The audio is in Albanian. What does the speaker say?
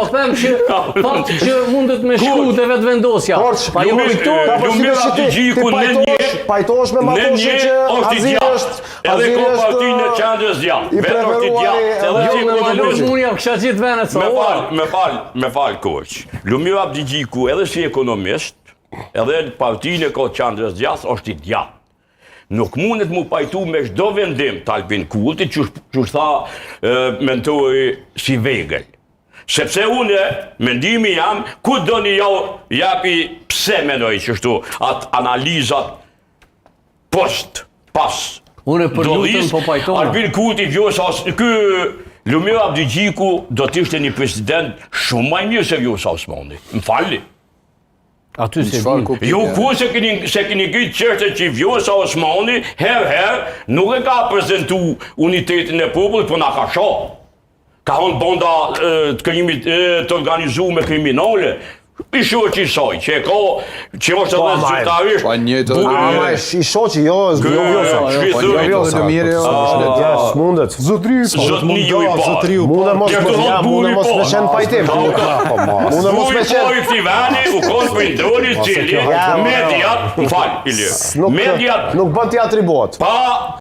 po them që fakt që mundet me shku te vetvendosja. Pa ju Lumira Abdigjiku pajtohesh me Matoshi që Aziri është edhe ko partinë e qendrës djathtë. Vetë është i djathtë. Unë jam kisha gjithë venet sa. Me fal koç. Lumira Abdigjiku edhe si ekonomist, edhe partinë e qendrës djathtë është i djathtë. Nuk mundet mu pajtu me çdo vendim të Albin Kurti, që tha mentoi si vegël. Sepse une, mendimi jam, ku do një japi pse menoj qështu atë analizat pas. Unë për lutën po pajtona. Albin Kurti Vjosa, Lumira Abdigjiku do t'ishte një president shumë maj mirë se Vjosa Osmani. Më falli. Aty se vinë. Ju ku se keni gjithë qërte që Vjosa Osmani, herë, nuk e ka prezentu unitetin e popullit, po na ka shoh. Ka honë bonda të organizu me kriminale, i shoqi saj, që e ka, që është edhe zyrtarisht. Pa njëtë dhe i shoqi, jo, s'mundet. Zotniju i parë. Mune mos me qenë pajtim. Mune mos me qenë. I këti veni, u konë për indroni, cili, mediat, më falë, Ilir. Nuk bën t'i atribuat. Pa